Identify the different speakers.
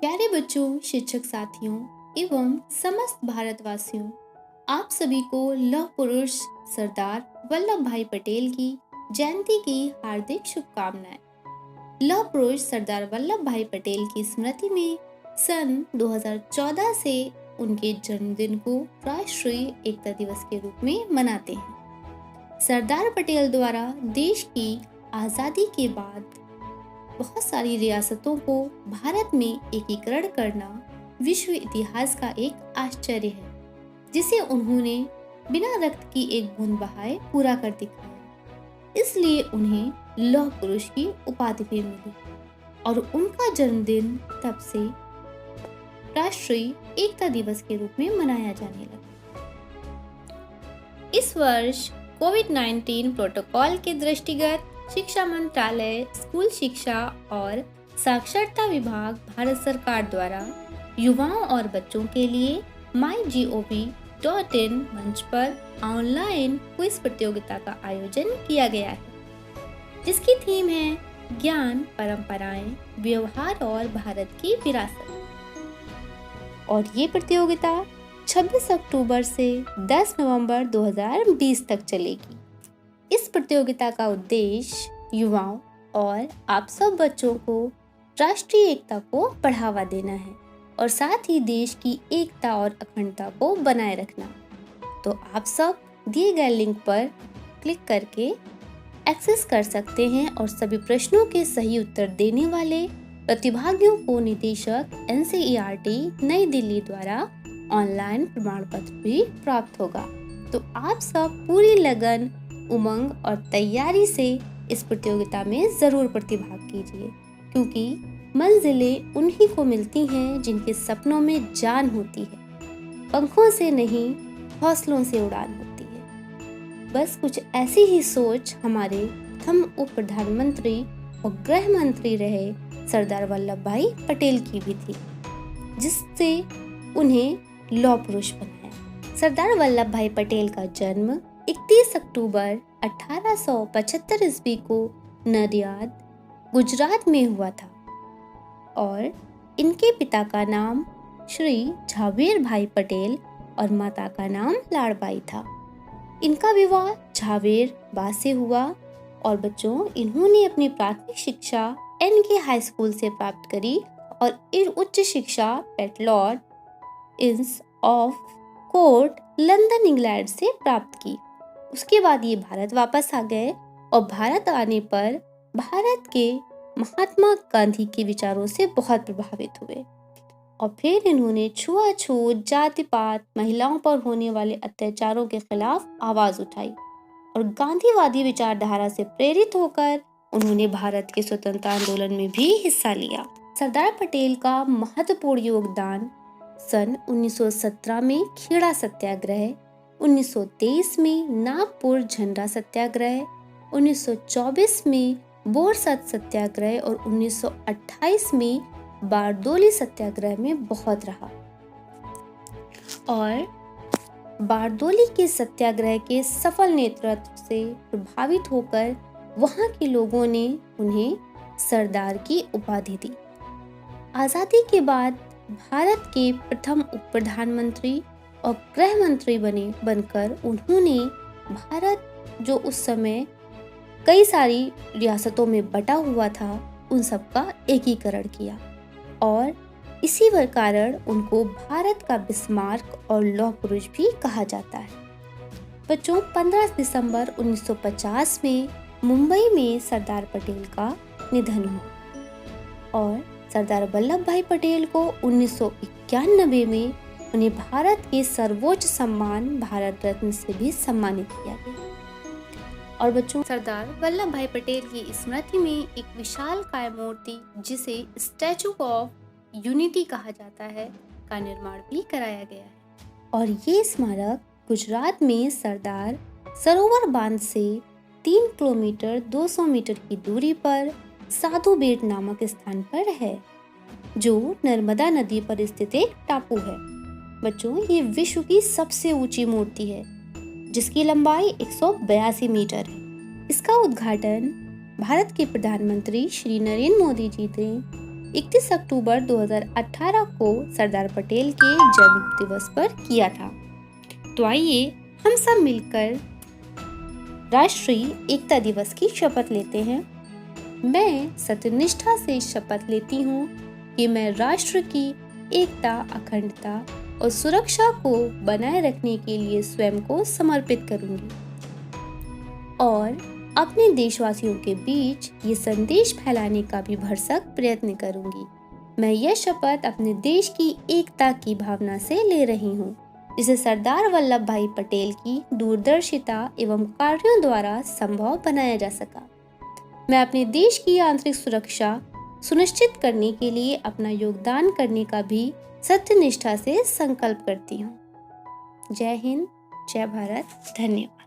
Speaker 1: प्यारे बच्चों, शिक्षक साथियों एवं समस्त भारतवासियों, आप सभी को लौह पुरुष सरदार वल्लभ भाई पटेल की जयंती की हार्दिक शुभकामनाएं। लौह पुरुष सरदार वल्लभ भाई पटेल की स्मृति में सन 2014 से उनके जन्मदिन को राष्ट्रीय एकता दिवस के रूप में मनाते हैं। सरदार पटेल द्वारा देश की आज़ादी के बाद बहुत सारी रियासतों को भारत में एकीकरण करना विश्व इतिहास का एक आश्चर्य है, जिसे उन्होंने बिना रक्त की एक बूंद बहाए पूरा कर दिखाया। इसलिए उन्हें लौह पुरुष की उपाधि भी मिली और उनका जन्मदिन तब से राष्ट्रीय एकता दिवस के रूप में मनाया जाने लगा। इस वर्ष कोविड-19 प्रोटोकॉल के दृष्टिगत शिक्षा मंत्रालय, स्कूल शिक्षा और साक्षरता विभाग भारत सरकार द्वारा युवाओं और बच्चों के लिए MyGov.in मंच पर ऑनलाइन क्विज प्रतियोगिता का आयोजन किया गया है, जिसकी थीम है ज्ञान, परंपराएं, व्यवहार और भारत की विरासत। और ये प्रतियोगिता 26 अक्टूबर से 10 नवंबर 2020 तक चलेगी। इस प्रतियोगिता का उद्देश्य युवाओं और आप सब बच्चों को राष्ट्रीय एकता को बढ़ावा देना है और साथ ही देश की एकता और अखंडता को बनाए रखना। तो आप सब दिए गए लिंक पर क्लिक करके एक्सेस कर सकते हैं और सभी प्रश्नों के सही उत्तर देने वाले प्रतिभागियों को निदेशक NCERT नई दिल्ली द्वारा ऑनलाइन प्रमाण पत्र भी प्राप्त होगा। तो आप सब पूरी लगन, उमंग और तैयारी से इस प्रतियोगिता में जरूर प्रतिभाग कीजिए, क्योंकि मंजिलें उन्हीं को मिलती हैं जिनके सपनों में जान होती है। पंखों से नहीं, हौसलों से उड़ान होती है। बस कुछ ऐसी ही सोच हमारे प्रथम उप प्रधानमंत्री और गृह मंत्री रहे सरदार वल्लभ भाई पटेल की भी थी, जिससे उन्हें लौह पुरुष बनाया। सरदार वल्लभ भाई पटेल का जन्म 31 अक्टूबर 1875 ईस्वी को नडियाद, गुजरात में हुआ था और इनके पिता का नाम श्री झावेर भाई पटेल और माता का नाम लाड़बाई था। इनका विवाह झावेर बा से हुआ और बच्चों, इन्होंने अपनी प्राथमिक शिक्षा NK हाई स्कूल से प्राप्त करी और उच्च शिक्षा पेटलॉर्ड इंस ऑफ कोर्ट, लंदन, इंग्लैंड से प्राप्त की। उसके बाद ये भारत वापस आ गए और भारत आने पर भारत के महात्मा गांधी के विचारों से बहुत प्रभावित हुए और फिर इन्होंने छुआछूत, जाति पात, महिलाओं पर होने वाले अत्याचारों के खिलाफ आवाज उठाई और गांधीवादी विचारधारा से प्रेरित होकर उन्होंने भारत के स्वतंत्रता आंदोलन में भी हिस्सा लिया। सरदार पटेल का महत्वपूर्ण योगदान सन 1917 में खेड़ा सत्याग्रह, 1923 में नागपुर झंडा सत्याग्रह, 1924 में बोरसद सत्याग्रह और 1928 में बारदोली सत्याग्रह में बहुत रहा। और बारदोली के सत्याग्रह के सफल नेतृत्व से प्रभावित होकर वहां के लोगों ने उन्हें सरदार की उपाधि दी। आज़ादी के बाद भारत के प्रथम उप प्रधानमंत्री और गृह मंत्री बनकर उन्होंने भारत, जो उस समय कई सारी रियासतों में बटा हुआ था, उन सब का एकीकरण किया और इसी कारण उनको भारत का बिस्मार्क और लौह पुरुष भी कहा जाता है। बच्चों, 15 दिसंबर 1950 में मुंबई में सरदार पटेल का निधन हुआ और सरदार वल्लभ भाई पटेल को 1991 में उन्हें भारत के सर्वोच्च सम्मान भारत रत्न से भी सम्मानित किया गया। और बच्चों, सरदार वल्लभ भाई पटेल की स्मृति में एक विशाल काय मूर्ति, जिसे स्टैचू ऑफ यूनिटी कहा जाता है, का निर्माण भी कराया गया है। और ये स्मारक गुजरात में सरदार सरोवर बांध से 3 किलोमीटर 200 मीटर की दूरी पर साधु बेट नामक स्थान पर है, जो नर्मदा नदी पर स्थित एक टापू है। बच्चों, ये विश्व की सबसे ऊंची मूर्ति है, जिसकी लंबाई 182 मीटर है। इसका उद्घाटन भारत के प्रधानमंत्री श्री नरेंद्र मोदी जी ने 31 अक्टूबर 2018 को सरदार पटेल के जन्म दिवस पर किया था। तो आइए हम सब मिलकर राष्ट्रीय एकता दिवस की शपथ लेते हैं। मैं सत्यनिष्ठा से शपथ लेती हूँ कि मैं राष्ट्र की एकता, अखंडता और सुरक्षा को बनाए रखने के लिए स्वयं को समर्पित करूंगी और अपने देशवासियों के बीच ये संदेश फैलाने का भी भरसक प्रयत्न करूंगी। मैं यह शपथ अपने देश की एकता की भावना से ले रही हूँ, जिसे सरदार वल्लभ भाई पटेल की दूरदर्शिता एवं कार्यों द्वारा संभव बनाया जा सका। मैं अपने देश की आंतरिक सुरक्षा सुनिश्चित करने के लिए अपना योगदान करने का भी सत्यनिष्ठा से संकल्प करती हूँ। जय हिंद, जय भारत, धन्यवाद।